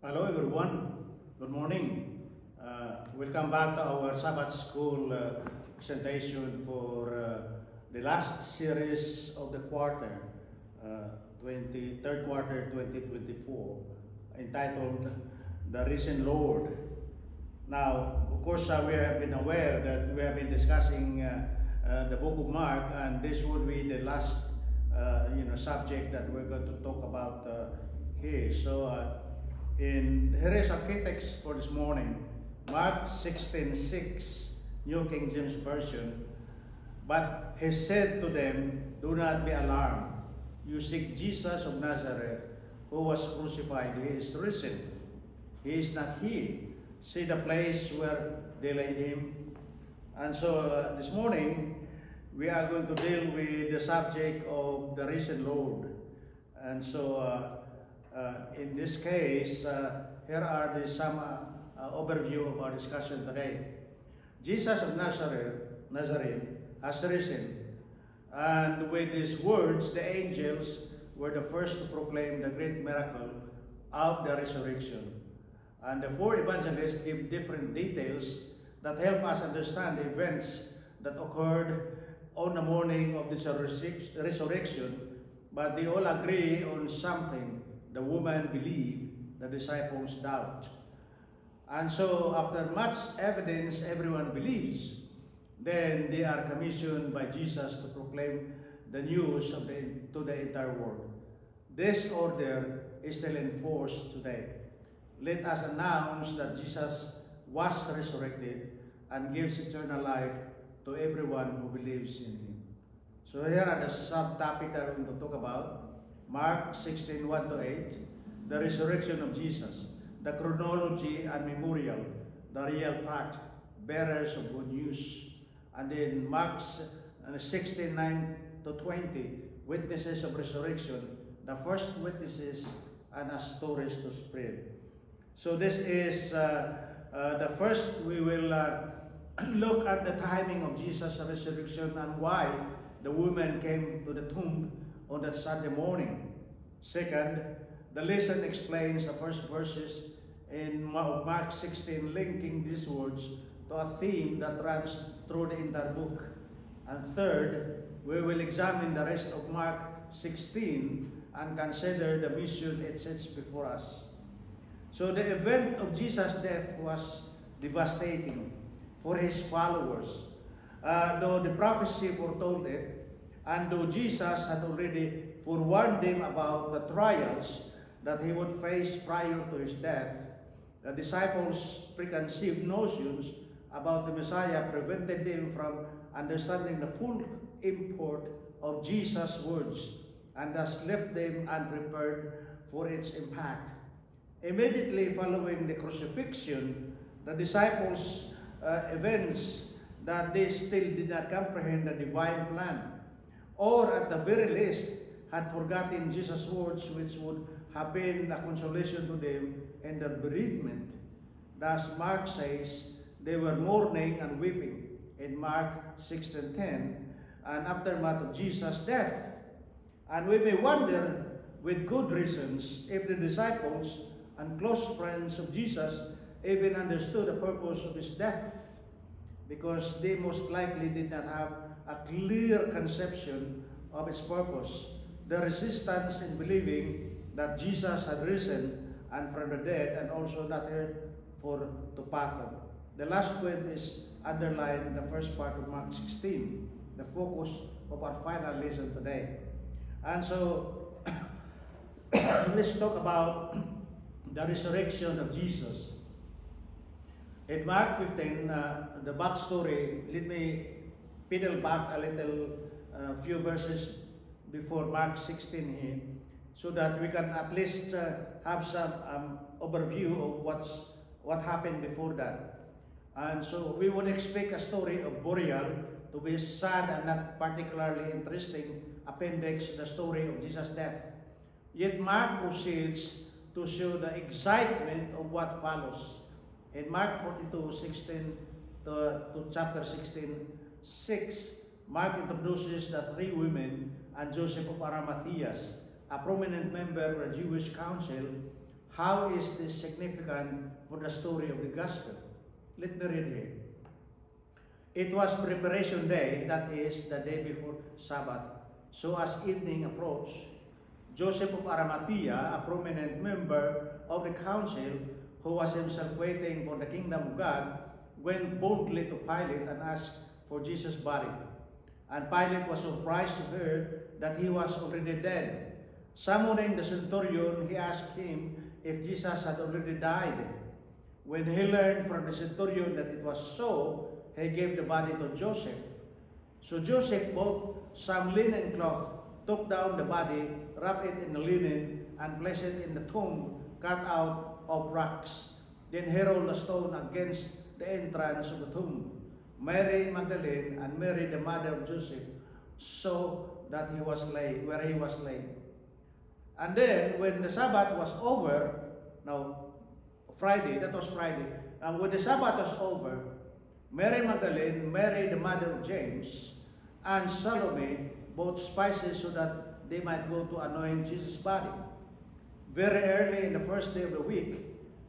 Hello everyone, good morning. Welcome back to our Sabbath School presentation for the last series of the quarter, 23rd quarter 2024, entitled The Risen Lord. Now, of course, we have been aware that we have been discussing the book of Mark, and this would be the last subject that we're going to talk about here. So, here is our key text for this morning, Mark 16:6, New King James Version. But he said to them, "Do not be alarmed. You seek Jesus of Nazareth, who was crucified. He is risen. He is not here. See the place where they laid him." And so this morning, we are going to deal with the subject of the risen Lord. And so in this case, here are some overview of our discussion today. Jesus of Nazareth has risen. And with these words, the angels were the first to proclaim the great miracle of the resurrection. And the four evangelists give different details that help us understand the events that occurred on the morning of the resurrection, but they all agree on something. The woman believed, the disciples doubt. And so after much evidence everyone believes, then they are commissioned by Jesus to proclaim the news to the entire world. This order is still in force today. Let us announce that Jesus was resurrected and gives eternal life to everyone who believes in him. So here are the subtopics that we're going to talk about. Mark 16:1-8, the resurrection of Jesus, the chronology and memorial, the real fact, bearers of good news. And then Mark 16:9-20, witnesses of resurrection, the first witnesses, and as stories to spread. So this is the first. We will look at the timing of Jesus' resurrection and why the woman came to the tomb on that Sunday morning. Second, the lesson explains the first verses in Mark 16, linking these words to a theme that runs through the entire book. And third, we will examine the rest of Mark 16 and consider the mission it sets before us. So the event of Jesus' death was devastating for his followers. Though the prophecy foretold it, and though Jesus had already forewarned them about the trials that he would face prior to his death, the disciples' preconceived notions about the Messiah prevented them from understanding the full import of Jesus' words, and thus left them unprepared for its impact. Immediately following the crucifixion, the disciples' events that they still did not comprehend the divine plan, or at the very least had forgotten Jesus' words, which would have been a consolation to them in their bereavement. Thus Mark says they were mourning and weeping in Mark 16:10, an aftermath of Jesus' death. And we may wonder, with good reasons, if the disciples and close friends of Jesus even understood the purpose of his death, because they most likely did not have a clear conception of its purpose. The resistance in believing that Jesus had risen and from the dead, and also not here to fathom. The last point is underlined in the first part of Mark 16, the focus of our final lesson today. And so let's talk about the resurrection of Jesus. In Mark 15, the backstory, let me pedal back a little, few verses before Mark 16 here, so that we can at least have some overview of what happened before that. And so we would expect a story of burial to be sad and not particularly interesting appendix to the story of Jesus' death. Yet Mark proceeds to show the excitement of what follows. In Mark 42:16 to chapter 16:6, Mark introduces the three women and Joseph of Arimathea, a prominent member of the Jewish council, How is this significant for the story of the gospel? Let me read here. It was preparation day, that is, the day before Sabbath. So as evening approached, Joseph of Arimathea, a prominent member of the council, who was himself waiting for the kingdom of God, went boldly to Pilate and asked for Jesus' body. And Pilate was surprised to hear that he was already dead. Summoning the centurion, he asked him if Jesus had already died. When he learned from the centurion that it was so, he gave the body to Joseph. So Joseph bought some linen cloth, took down the body, wrapped it in the linen, and placed it in the tomb cut out of rocks. Then he rolled a stone against the entrance of the tomb. Mary Magdalene and Mary, the mother of Joseph, saw that he was laid, where he was laid. And then, when the Sabbath was over, now Friday, that was Friday, and when the Sabbath was over, Mary Magdalene, Mary, the mother of James, and Salome bought spices so that they might go to anoint Jesus' body. Very early in the first day of the week,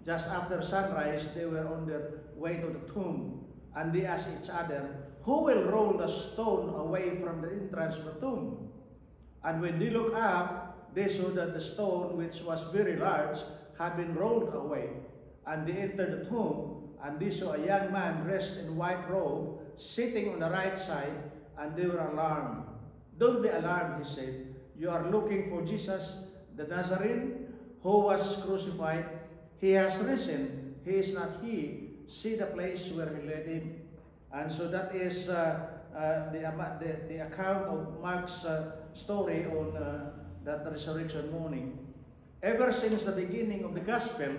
just after sunrise, they were on their way to the tomb, and they asked each other, "Who will roll the stone away from the entrance of the tomb?" And when they looked up, they saw that the stone, which was very large, had been rolled away. And they entered the tomb, and they saw a young man dressed in white robe, sitting on the right side, and they were alarmed. "Don't be alarmed," he said. "You are looking for Jesus, the Nazarene, who was crucified. He has risen. He is not he. See the place where he laid him." And so that is the account of Mark's story on that resurrection morning. Ever since the beginning of the Gospel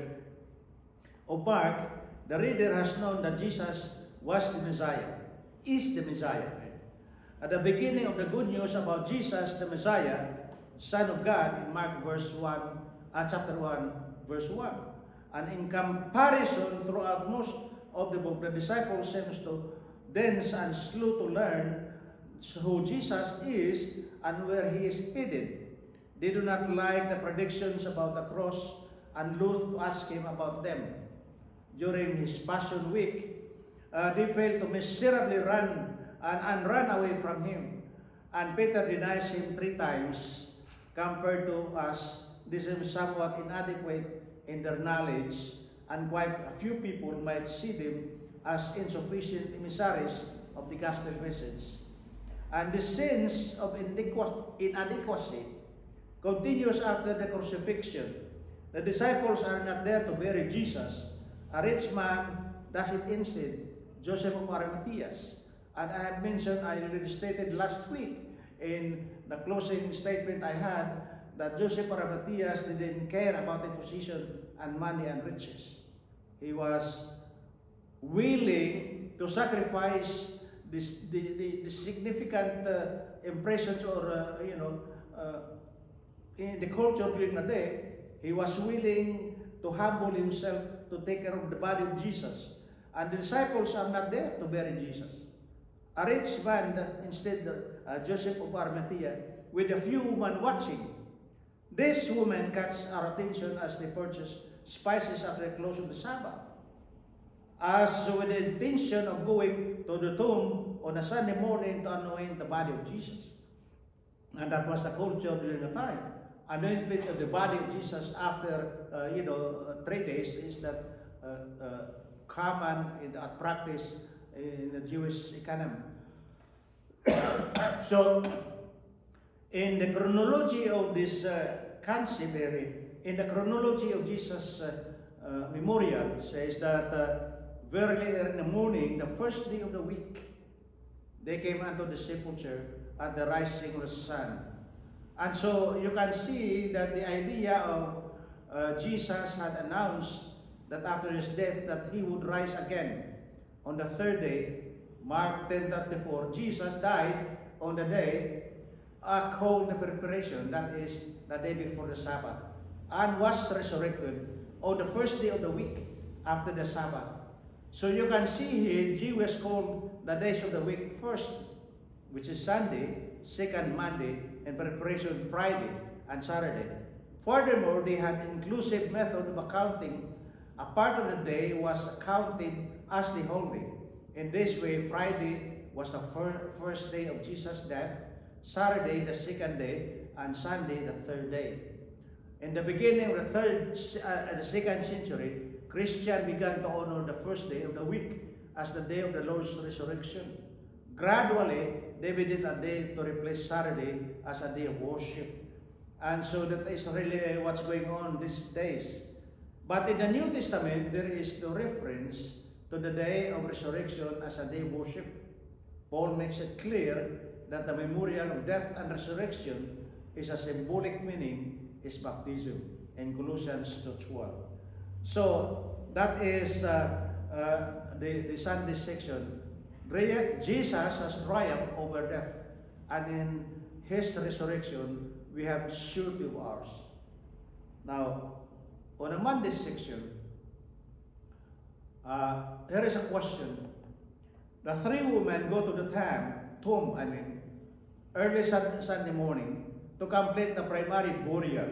of Mark, the reader has known that Jesus was the Messiah, is the Messiah. At the beginning of the good news about Jesus, the Messiah, Son of God, in Mark chapter 1, verse 1. And in comparison, throughout most of the book, the disciples seems to dense and slow to learn who Jesus is and where he is headed. They do not like the predictions about the cross and loath to ask him about them. During his Passion Week, they failed to miserably run away from him. And Peter denies him 3 times. Compared to us, this is somewhat inadequate in their knowledge, and quite a few people might see them as insufficient emissaries of the gospel message. And the sense of inadequacy continues after the crucifixion. The disciples are not there to bury Jesus. A rich man does it instead, Joseph of Arimathea. And I have mentioned, I already stated last week in the closing statement I had, that Joseph of Arimathea didn't care about the position and money and riches. He was willing to sacrifice the significant impressions or, in the culture during the day. He was willing to humble himself to take care of the body of Jesus. And the disciples are not there to bury Jesus. A rich man, instead, Joseph of Arimathea, with a few women watching. This woman catches our attention as they purchase spices after the close of the Sabbath, as with the intention of going to the tomb on a Sunday morning to anoint the body of Jesus. And that was the culture during the time. Anointment of the body of Jesus after 3 days is that common in practice in the Jewish economy. So, in the chronology of this concept, in the chronology of Jesus' memorial, says that very early in the morning, the first day of the week, they came unto the sepulchre at the rising of the sun. And so you can see that the idea of Jesus had announced that after his death that he would rise again on the 3rd day. Mark 10:34, Jesus died on the day called the preparation, that is the day before the Sabbath, and was resurrected on the first day of the week after the Sabbath. So you can see here, Jews called the days of the week first, which is Sunday, second Monday, and preparation Friday and Saturday. Furthermore, they had inclusive method of accounting. A part of the day was counted as the whole day. In this way, Friday was the first day of Jesus' death, Saturday the second day, and Sunday the third day. In the beginning of the second century, Christians began to honor the first day of the week as the day of the Lord's resurrection. Gradually, they made it a day to replace Saturday as a day of worship. And so that is really what's going on these days. But in the New Testament, there is no reference to the day of resurrection as a day of worship. Paul makes it clear that the memorial of death and resurrection is a symbolic meaning is baptism in Colossians 2:12. So that is the Sunday section. Jesus has triumphed over death, and in his resurrection, we have surety of ours. Now, on a Monday section, here is a question. The three women go to the tomb, early Sunday morning to complete the primary burial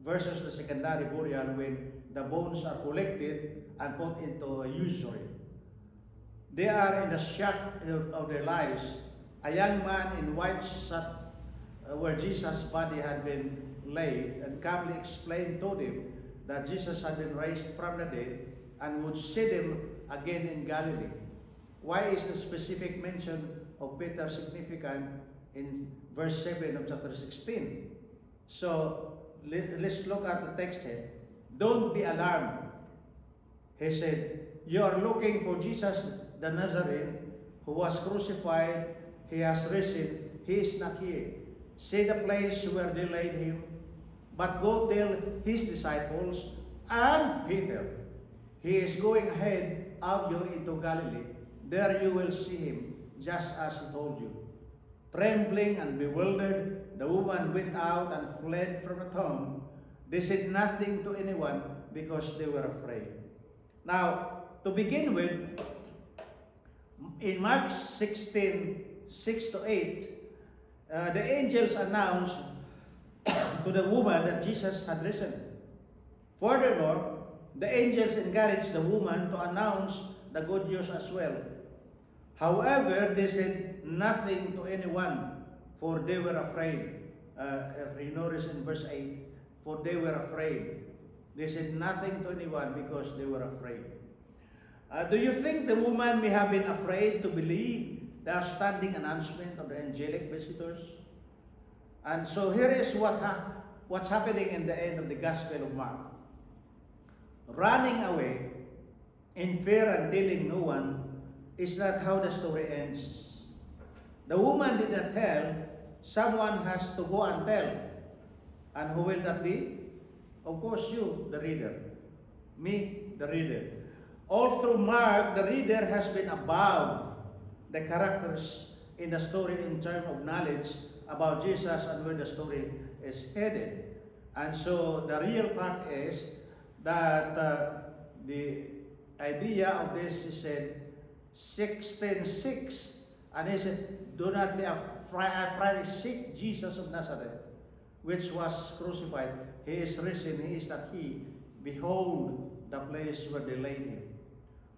versus the secondary burial when the bones are collected and put into a usury. They are in the shock of their lives. A young man in white sat where Jesus' body had been laid and calmly explained to them that Jesus had been raised from the dead and would see them again in Galilee. Why is the specific mention of Peter significant in verse 7 of chapter 16? So let's look at the text here. Don't be alarmed. He said, you are looking for Jesus the Nazarene who was crucified. He has risen. He is not here. See the place where they laid him. But go tell his disciples and Peter, he is going ahead of you into Galilee. There you will see him, just as he told you. Trembling and bewildered, the woman went out and fled from the tomb. They said nothing to anyone because they were afraid. Now, to begin with, in Mark 16, 6-8, the angels announced to the woman that Jesus had risen. Furthermore, the angels encouraged the woman to announce the good news as well. However, they said nothing to anyone, for they were afraid. If you notice in verse 8, for they were afraid. They said nothing to anyone because they were afraid. Do you think the woman may have been afraid to believe the outstanding announcement of the angelic visitors? And so here is what's happening in the end of the Gospel of Mark. Running away in fear and telling no one is not how the story ends. The woman did not tell. Someone has to go and tell. And who will that be? Of course you, the reader. Me, the reader. All through Mark, the reader has been above the characters in the story in terms of knowledge about Jesus and where the story is headed. And so the real fact is that the idea of this is said 16:6, and he said, do not be afraid, seek Jesus of Nazareth, which was crucified. He is risen, he is not he. Behold the place where they laid him.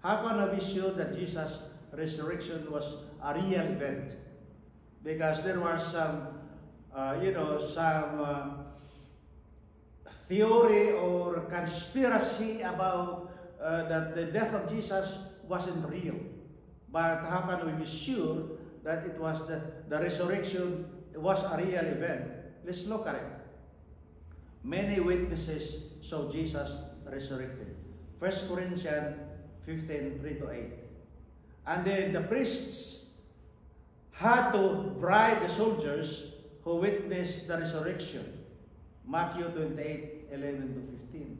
How can I be sure that Jesus' resurrection was a real event? Because there was some, theory or conspiracy about that the death of Jesus wasn't real. But how can we be sure that it was the resurrection was a real event? Let's look at it. Many witnesses saw Jesus resurrected. 1 Corinthians 15:3-8. And then the priests had to bribe the soldiers who witnessed the resurrection. Matthew 28:11-15.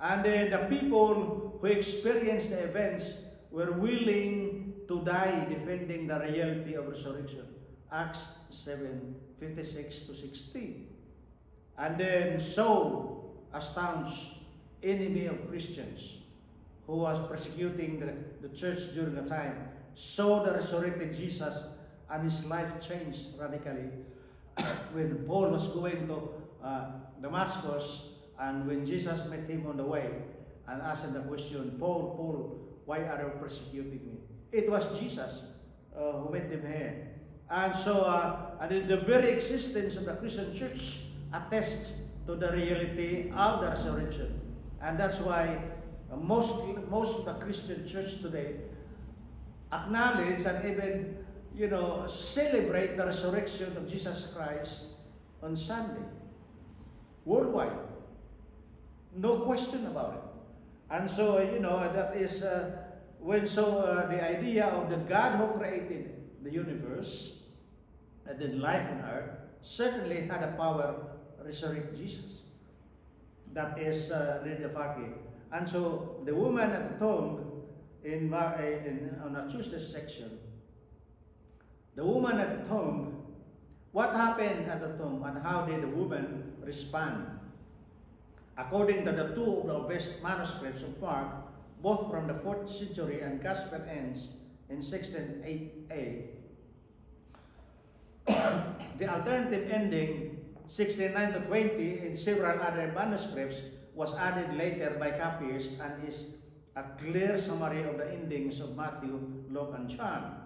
And then the people who experienced the events were willing to die defending the reality of resurrection. Acts 7:56-60. And then Saul, a staunch enemy of Christians who was persecuting the church during the time, saw the resurrected Jesus, and his life changed radically when Paul was going to Damascus, and when Jesus met him on the way and asked him the question, Paul, Paul, why are you persecuting me? It was Jesus who met him here. And so, and the very existence of the Christian church attests to the reality of the resurrection. And that's why most of the Christian church today acknowledge and even, celebrate the resurrection of Jesus Christ on Sunday. Worldwide. No question about it. And so, that is the idea of the God who created the universe and then life on earth certainly had a power to resurrect Jesus. That is the fact. And so the woman at the tomb on our Tuesday section, the woman at the tomb, what happened at the tomb and how did the woman respond? According to the two of the best manuscripts of Mark, both from the 4th century and Gospel ends in 1608, the alternative ending 69 to 20 in several other manuscripts was added later by copyists and is a clear summary of the endings of Matthew, Luke, and John.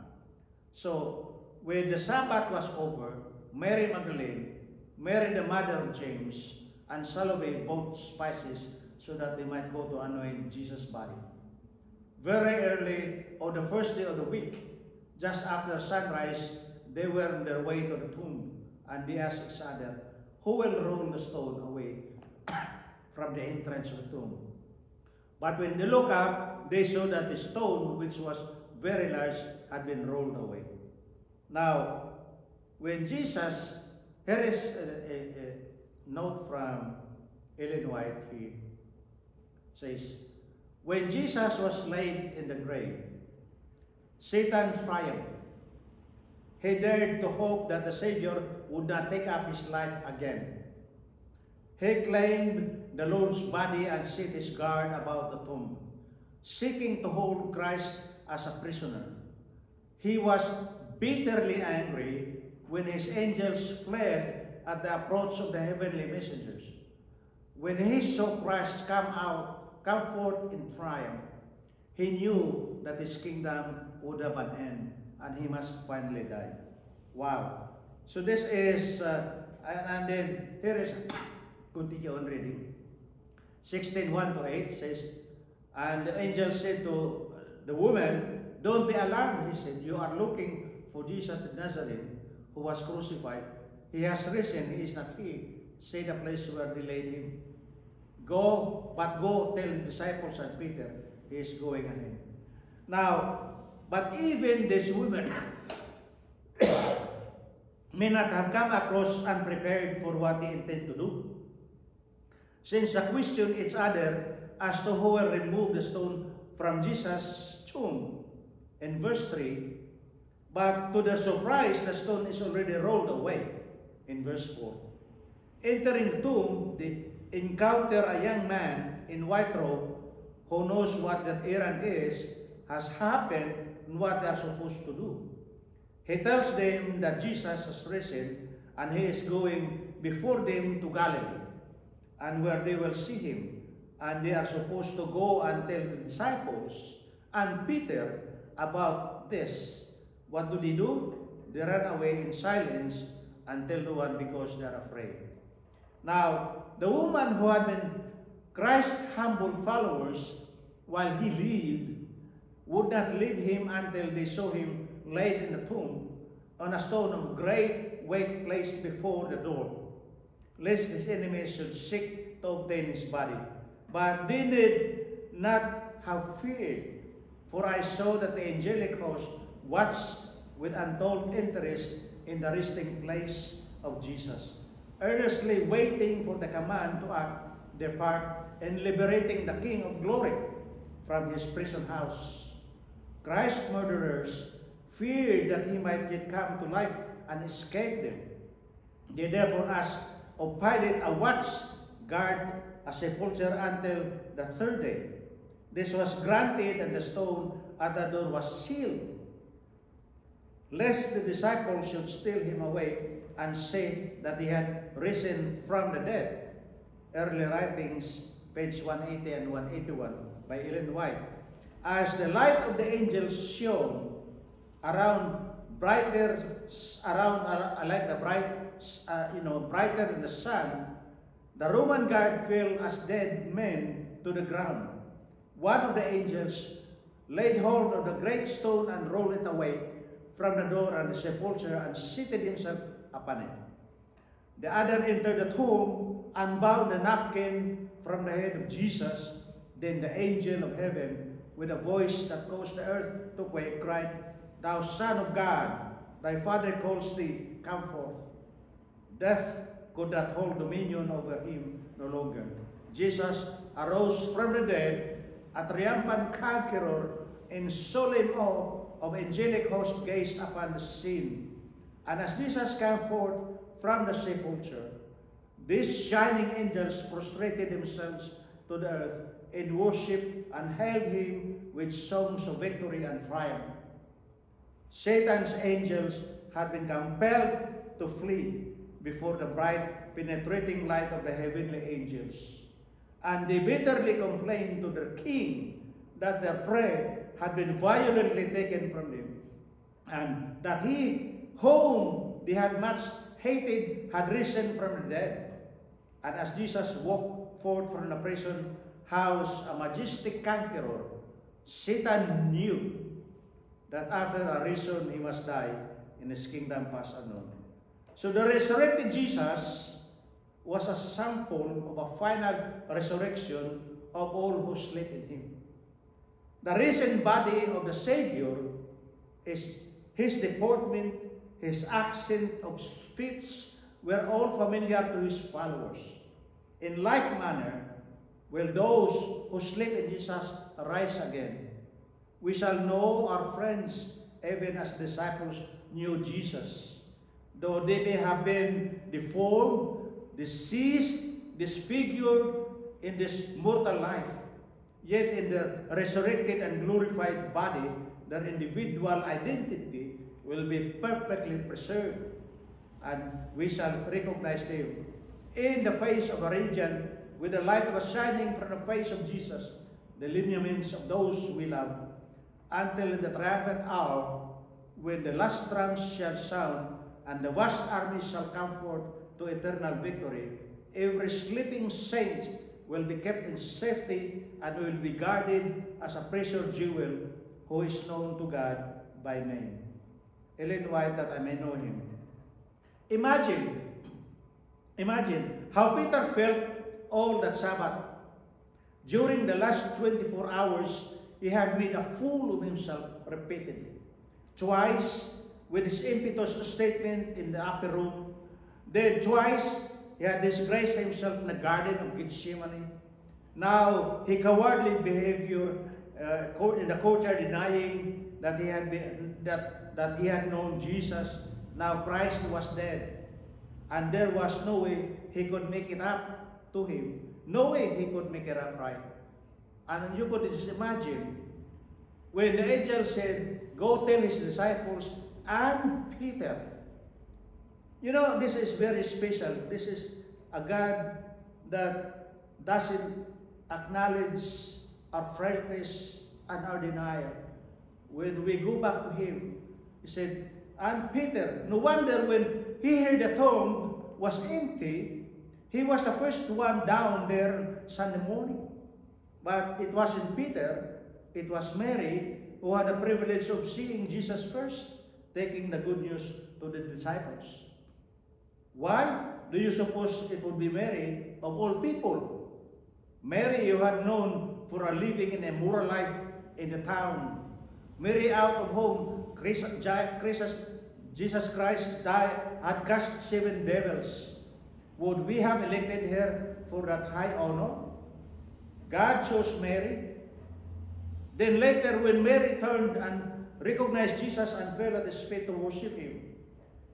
So, when the Sabbath was over, Mary Magdalene, Mary the mother of James, and Salome bought spices so that they might go to anoint Jesus' body. Very early on the first day of the week, just after sunrise, they were on their way to the tomb, and they asked each other, who will roll the stone away from the entrance of the tomb? But when they looked up, they saw that the stone, which was very large, had been rolled away. Now, when Jesus, here is a note from Ellen White here. It says, when Jesus was laid in the grave, Satan triumphed. He dared to hope that the Savior would not take up his life again. He claimed the Lord's body and set his guard about the tomb, seeking to hold Christ as a prisoner. He was bitterly angry when his angels fled at the approach of the heavenly messengers. When he saw Christ come forth in triumph, he knew that his kingdom would have an end and he must finally die. Wow. So this is, and then here is, continue on reading. 16:1 to 8 says, and the angel said to the woman, don't be alarmed, he said. You are looking for Jesus the Nazarene, who was crucified. He has risen, he is not here. Say the place where they laid him. Go tell the disciples and Peter, he is going ahead. Now, but even this woman may not have come across unprepared for what he intended to do. Since they question each other as to who will remove the stone from Jesus' tomb in verse 3, but to their surprise, the stone is already rolled away in verse 4. Entering the tomb, they encounter a young man in white robe who knows what their errand is, has happened, and what they are supposed to do. He tells them that Jesus has risen and he is going before them to Galilee, and where they will see him. And they are supposed to go and tell the disciples and Peter about this. What do? They run away in silence and tell no one because they are afraid. Now, the woman who had been Christ's humble followers while he lived would not leave him until they saw him laid in the tomb on a stone of great weight placed before the door, lest his enemies should seek to obtain his body. But they did not have feared, for I saw that the angelic host watched with untold interest in the resting place of Jesus, earnestly waiting for the command to act their part in liberating the King of Glory from his prison house. Christ's murderers feared that he might yet come to life and escape them. They therefore asked of Pilate a watch guard a sepulchre until the third day. This was granted, and the stone at the door was sealed. lest the disciples should steal him away and say that he had risen from the dead. Early writings, page 180 and 181 by Ellen White. As the light of the angels shone around brighter, like the brighter than the sun, the Roman guard fell as dead men to the ground. One of the angels laid hold of the great stone and rolled it away from the door and the sepulchre and seated himself upon it. The other entered the tomb and bound the napkin from the head of Jesus. Then the angel of heaven, with a voice that caused the earth to quake, cried, "Thou Son of God, thy Father calls thee, come forth." Death could not hold dominion over him no longer. Jesus arose from the dead, a triumphant conqueror, in solemn awe of angelic host gazed upon the scene. And as Jesus came forth from the sepulchre, these shining angels prostrated themselves to the earth in worship and hailed him with songs of victory and triumph. Satan's angels had been compelled to flee before the bright, penetrating light of the heavenly angels. And they bitterly complained to their king that their prey had been violently taken from them, and that he whom they had much hated had risen from the dead. And as Jesus walked forth from the prison house, a majestic conqueror, Satan knew that after a reason he must die in his kingdom past unknown. So the resurrected Jesus was a sample of a final resurrection of all who sleep in him. The risen body of the Savior is his deportment, his accent of speech were all familiar to his followers. In like manner, will those who sleep in Jesus rise again. We shall know our friends even as disciples knew Jesus. Though they may have been deformed, diseased, disfigured in this mortal life, yet in their resurrected and glorified body, their individual identity will be perfectly preserved, and we shall recognize them in the face of a radiant, with the light of a shining from the face of Jesus, the lineaments of those we love, until in the triumphant hour, when the last trumps shall sound, and the vast army shall come forth to eternal victory. Every sleeping saint will be kept in safety and will be guarded as a precious jewel, who is known to God by name. Ellen White, that I may know him. Imagine how Peter felt all that Sabbath. During the last 24 hours, he had made a fool of himself repeatedly. Twice, with his impetuous statement in the upper room. Then twice, he had disgraced himself in the Garden of Gethsemane. Now, his cowardly behavior in the courtyard, denying that he had known Jesus. Now Christ was dead, and there was no way he could make it up to him. No way he could make it up right. And you could just imagine when the angel said, "Go tell his disciples and Peter." You know, this is very special. This is a God that doesn't acknowledge our frailties and our denial. When we go back to him, he said, "And Peter." No wonder when he heard the tomb was empty, he was the first one down there Sunday morning. But it wasn't Peter, it was Mary, who had the privilege of seeing Jesus first, taking the good news to the disciples. Why do you suppose it would be Mary of all people? Mary you had known for a living in a moral life in the town. Mary out of whom Jesus Christ had cast 7 devils. Would we have elected her for that high honor? God chose Mary. Then later, when Mary turned and recognized Jesus and fell at his feet to worship him,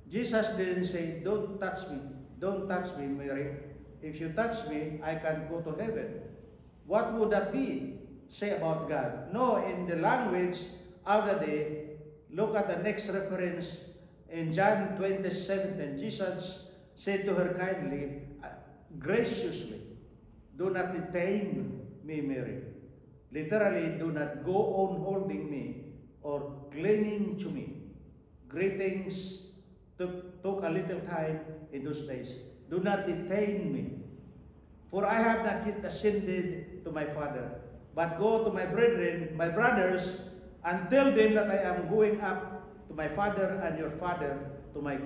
Jesus didn't say, "Don't touch me. Don't touch me, Mary. If you touch me, I can go to heaven." What would that be? Say about God? No, in the language of the day, Look at the next reference in John 20:17. Jesus said to her kindly, graciously, "Do not detain me, Mary." Literally, do not go on holding me or clinging to me. Greetings took a little time in those days. Do not detain me, for I have not yet ascended to my Father. But go to my brethren, my brothers, and tell them that I am going up to my Father and your Father, to my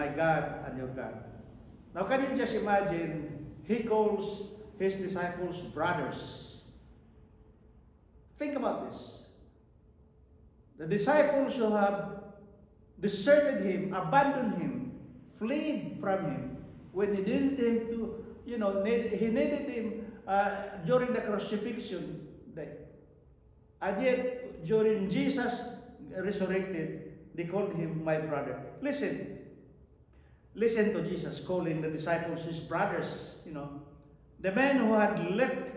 God and your God. Now, can you just imagine, he calls his disciples brothers. Think about this. The disciples who have deserted him, abandoned him, fled from him, when he needed him to, he needed him during the crucifixion day. And yet, during Jesus resurrected, they called him my brother. Listen to Jesus calling the disciples his brothers, The men who had let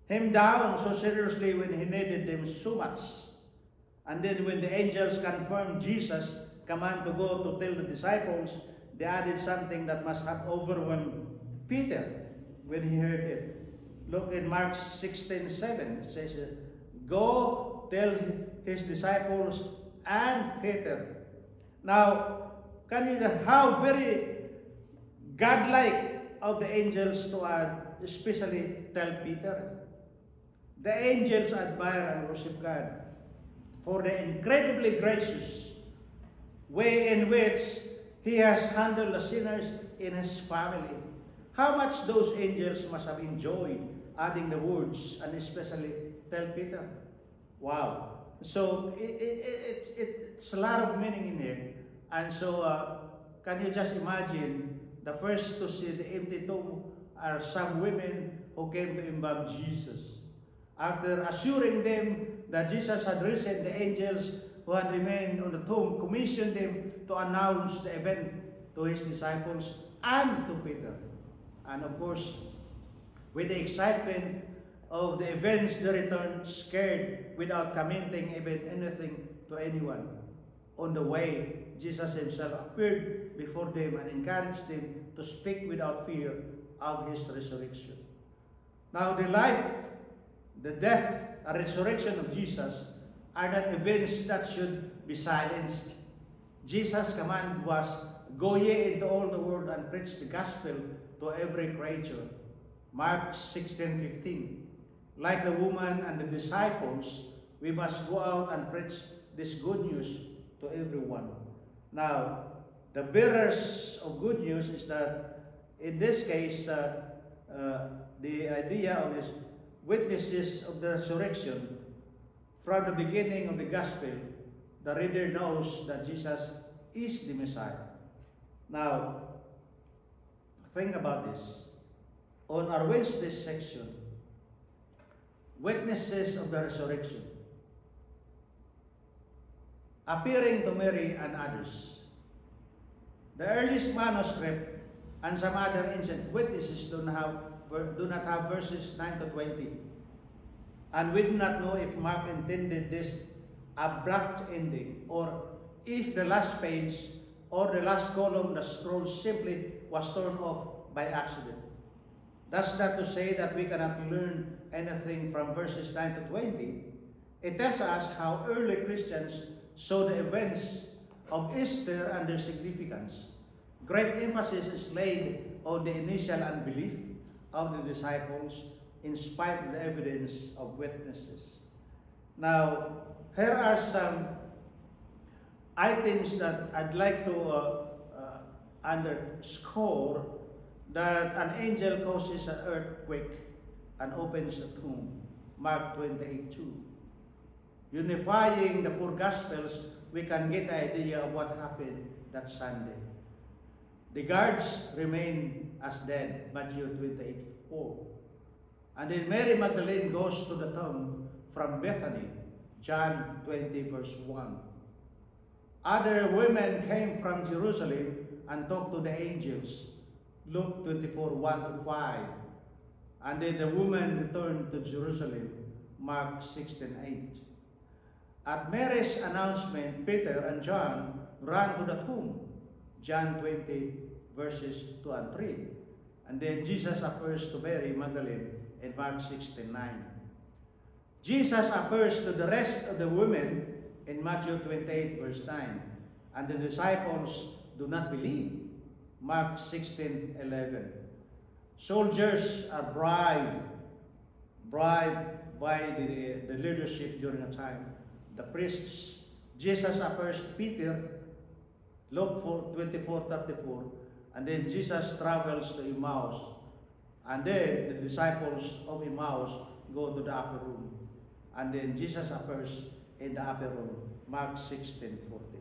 him down so seriously when he needed them so much. And then when the angels confirmed Jesus' command to go to tell the disciples, they added something that must have overwhelmed Peter when he heard it. Look in Mark 16:7. It says, "Go tell his disciples and Peter." Now, can you how very godlike of the angels to add, especially tell Peter? The angels admire and worship God for the incredibly gracious way in which he has handled the sinners in his family. How much those angels must have enjoyed adding the words, and especially tell Peter. Wow. So it's a lot of meaning in here. And so can you just imagine, the first to see the empty tomb are some women who came to embalm Jesus. After assuring them that Jesus had risen, the angels who had remained on the tomb commissioned them to announce the event to his disciples and to Peter. And of course, with the excitement of the events, they returned scared without commenting even anything to anyone. On the way, Jesus himself appeared before them and encouraged them to speak without fear of his resurrection. Now, the life, the death, and resurrection of Jesus are not events that should be silenced. Jesus' command was, "Go ye into all the world and preach the gospel to every creature." Mark 16:15. Like the woman and the disciples, we must go out and preach this good news to everyone. Now, the bearers of good news is that, in this case, the idea of this witnesses of the resurrection, from the beginning of the gospel, the reader knows that Jesus is the Messiah. Now, think about this. On our Wednesday section, witnesses of the resurrection, appearing to Mary and others. The earliest manuscript and some other ancient witnesses do not have verses 9 to 20. And we do not know if Mark intended this abrupt ending, or if the last page or the last column, the scroll, simply was torn off by accident. That's not to say that we cannot learn anything from verses 9 to 20. It tells us how early Christians saw the events of Easter and their significance. Great emphasis is laid on the initial unbelief of the disciples in spite of the evidence of witnesses. Now, here are some items that I'd like to underscore. That an angel causes an earthquake and opens the tomb. Mark 28:2. Unifying the four Gospels, we can get the idea of what happened that Sunday. The guards remain as dead. Matthew 28:4. And then Mary Magdalene goes to the tomb from Bethany. John 20:1. Other women came from Jerusalem and talked to the angels. Luke 24:1-5. And then the woman returned to Jerusalem. Mark 16:8. At Mary's announcement, Peter and John ran to the tomb. John 20, verses 2 and 3. And then Jesus appears to Mary Magdalene in Mark 16:9. Jesus appears to the rest of the women in Matthew 28, verse 9. And the disciples do not believe. Mark 16:11. Soldiers are bribed by the leadership during a time. The priests. Jesus appears to Peter, Luke 24:34, and then Jesus travels to Emmaus, and then the disciples of Emmaus go to the upper room, and then Jesus appears in the upper room, Mark 16:40.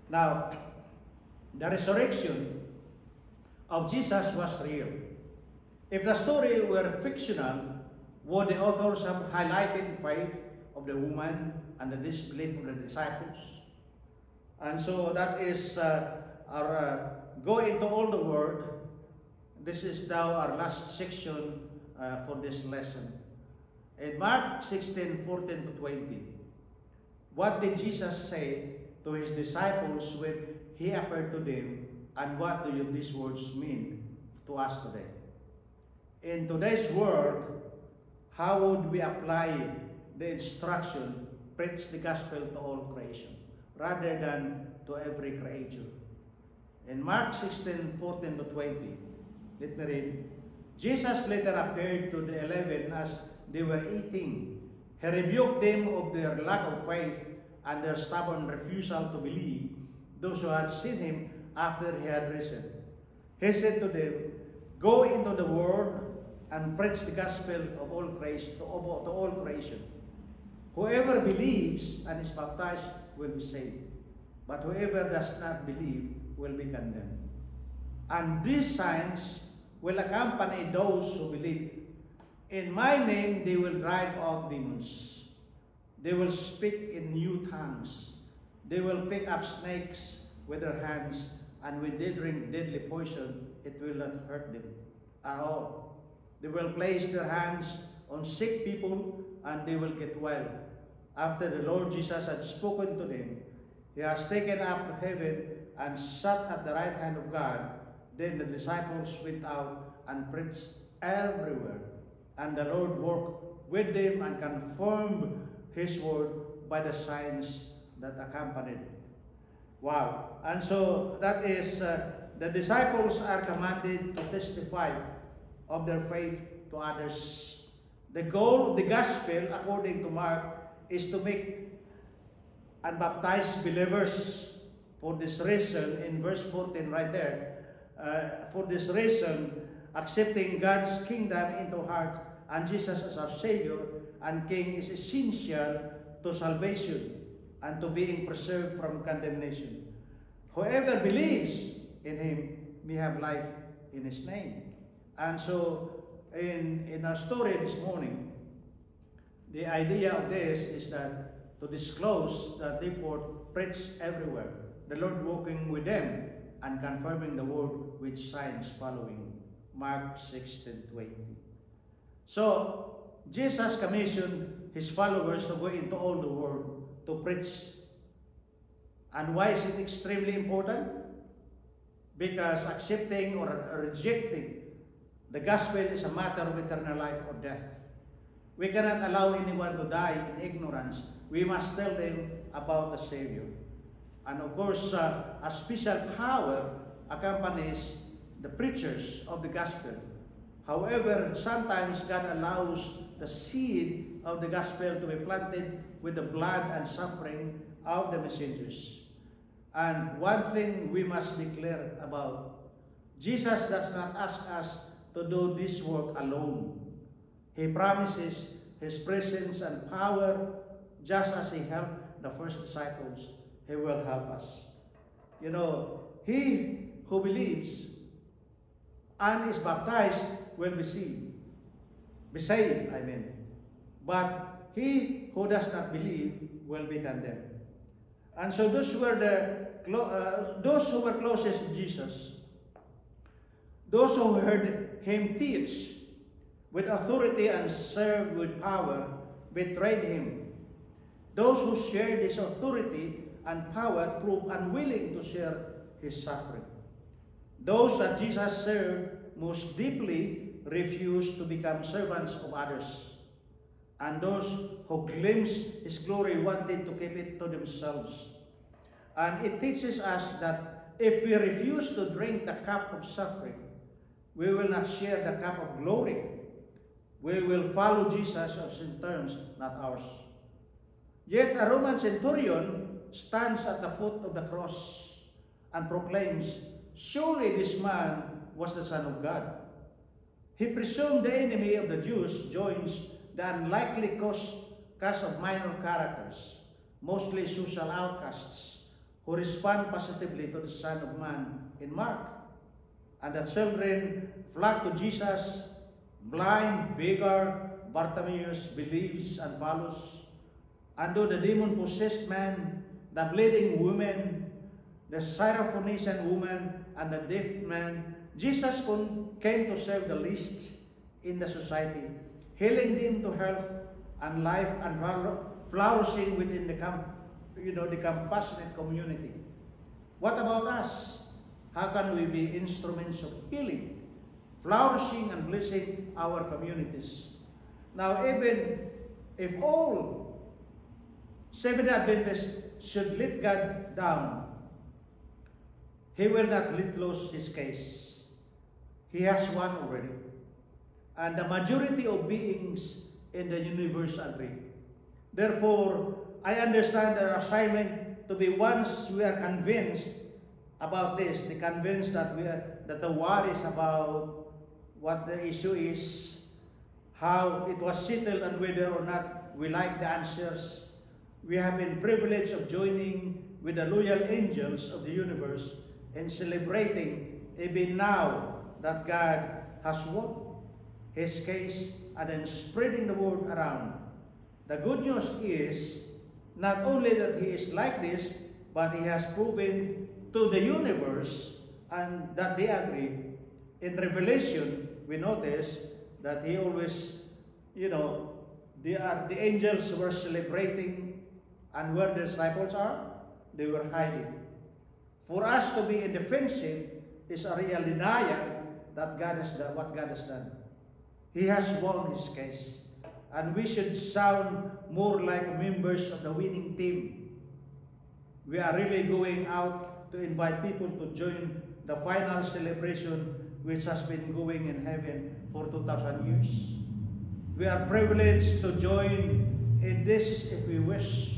Now, the resurrection of Jesus was real. If the story were fictional, would the authors have highlighted faith of the woman and the disbelief of the disciples? And so that is our go into all the word. This is now our last section for this lesson. In Mark 16:14-20, what did Jesus say to his disciples when he appeared to them, and what do these words mean to us today? In today's world, how would we apply the instruction, preach the gospel to all creation, rather than to every creature? In Mark 16:14-20, let me read. Jesus later appeared to the 11 as they were eating. He rebuked them of their lack of faith and their stubborn refusal to believe those who had seen him after he had risen. He said to them, "Go into the world and preach the gospel of all creation, to all creation. Whoever believes and is baptized will be saved, but whoever does not believe will be condemned. And these signs will accompany those who believe. In my name they will drive out demons. They will speak in new tongues. They will pick up snakes with their hands, and when they drink deadly poison, it will not hurt them at all. They will place their hands on sick people, and they will get well." After the Lord Jesus had spoken to them, he has taken up to heaven and sat at the right hand of God. Then the disciples went out and preached everywhere. And the Lord worked with them and confirmed his word by the signs that accompanied it. Wow. And so that is, the disciples are commanded to testify of their faith to others. The goal of the gospel, according to Mark, is to make and baptize believers. For this reason, in verse 14 right there, for this reason, accepting God's kingdom into heart and Jesus as our Savior and King is essential to salvation and to being preserved from condemnation. Whoever believes in him may have life in his name. And so, in our story this morning, the idea of this is that to disclose that therefore preach everywhere, the Lord walking with them and confirming the word with signs following. Mark 16:20. So, Jesus commissioned his followers to go into all the world to preach. And why is it extremely important? Because accepting or rejecting the gospel is a matter of eternal life or death. We cannot allow anyone to die in ignorance. We must tell them about the Savior. And of course, a special power accompanies the preachers of the gospel. However, sometimes God allows the seed of the gospel to be planted with the blood and suffering of the messengers. And one thing we must be clear about, Jesus does not ask us to do this work alone. He promises his presence and power, just as he helped the first disciples, he will help us. You know, he who believes and is baptized will be saved. But he who does not believe will be condemned. And so those who were closest to Jesus, those who heard him teach with authority and served with power, betrayed him. Those who shared his authority and power proved unwilling to share his suffering. Those that Jesus served most deeply refused to become servants of others. And those who glimpsed his glory wanted to keep it to themselves. And it teaches us that if we refuse to drink the cup of suffering, we will not share the cup of glory. We will follow Jesus on his terms, not ours. Yet a Roman centurion stands at the foot of the cross and proclaims, "Surely this man was the Son of God." He presumed the enemy of the Jews joins the unlikely cast of minor characters, mostly social outcasts, who respond positively to the Son of Man in Mark. And the children flock to Jesus. Blind beggar Bartimaeus believes and follows. And though the demon-possessed man, the bleeding woman, the Syrophoenician woman, and the deaf man, Jesus came to serve the least in the society, healing them to health and life and flourishing within the compassionate community. What about us? How can we be instruments of healing, flourishing, and blessing our communities? Now, even if all Seventh-day Adventists should let God down, he will not let loose his case. He has won already. And the majority of beings in the universe agree. Therefore, I understand our assignment to be, once we are convinced about this, convinced that that the worries about what the issue is, how it was settled, and whether or not we like the answers, we have been privileged of joining with the loyal angels of the universe in celebrating even now that God has won his case and then spreading the word around. The good news is not only that he is like this, but he has proven to the universe and that they agree. In Revelation, we notice that he always, the angels were celebrating, and where the disciples are, they were hiding. For us to be in defensive is a real denial that God has done what God has done. He has won his case. And we should sound more like members of the winning team. We are really going out to invite people to join the final celebration which has been going in heaven for 2,000 years. We are privileged to join in this if we wish,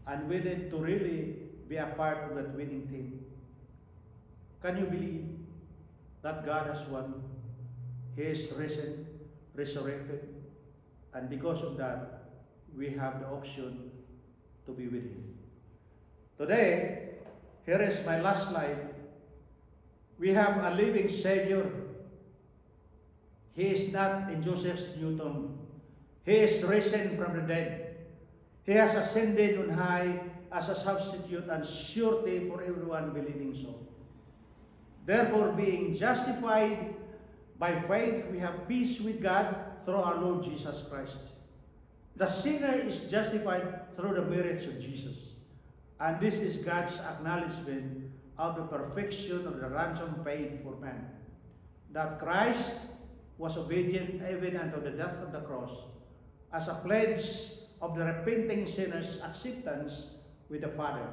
and we need to really be a part of that winning team. Can you believe that God has won? He is risen, resurrected, and because of that, we have the option to be with him. Today, here is my last slide. We have a living Savior. He is not in Joseph's Newton. He is risen from the dead. He has ascended on high as a substitute and surety for everyone believing so. Therefore, being justified by faith, we have peace with God through our Lord Jesus Christ. The sinner is justified through the merits of Jesus. And this is God's acknowledgement of the perfection of the ransom paid for man. That Christ was obedient even unto the death of the cross as a pledge of the repenting sinner's acceptance with the Father.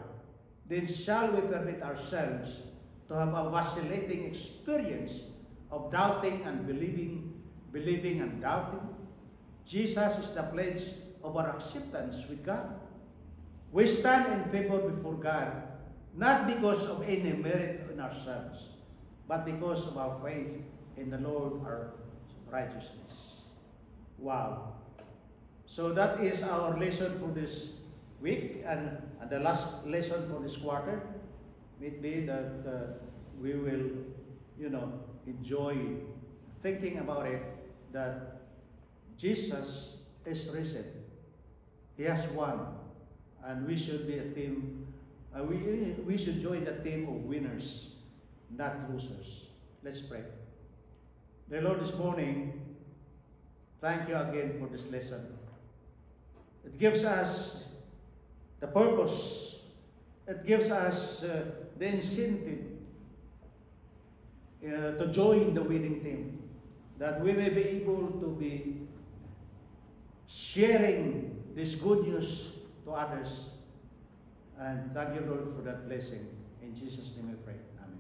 Then shall we permit ourselves to have a vacillating experience of doubting and believing and doubting? Jesus is the pledge of our acceptance with God. We stand in favor before God, not because of any merit in ourselves, but because of our faith in the Lord, our righteousness. Wow. So that is our lesson for this week and the last lesson for this quarter. It be that we will, enjoy thinking about it, that Jesus is risen. He has won. And we should be a team, we should join the team of winners, not losers. Let's pray. Dear Lord, this morning, thank you again for this lesson. It gives us the purpose. It gives us the incentive to join the winning team, that we may be able to be sharing this good news to others. And thank you, Lord, for that blessing. In Jesus' name we pray. Amen.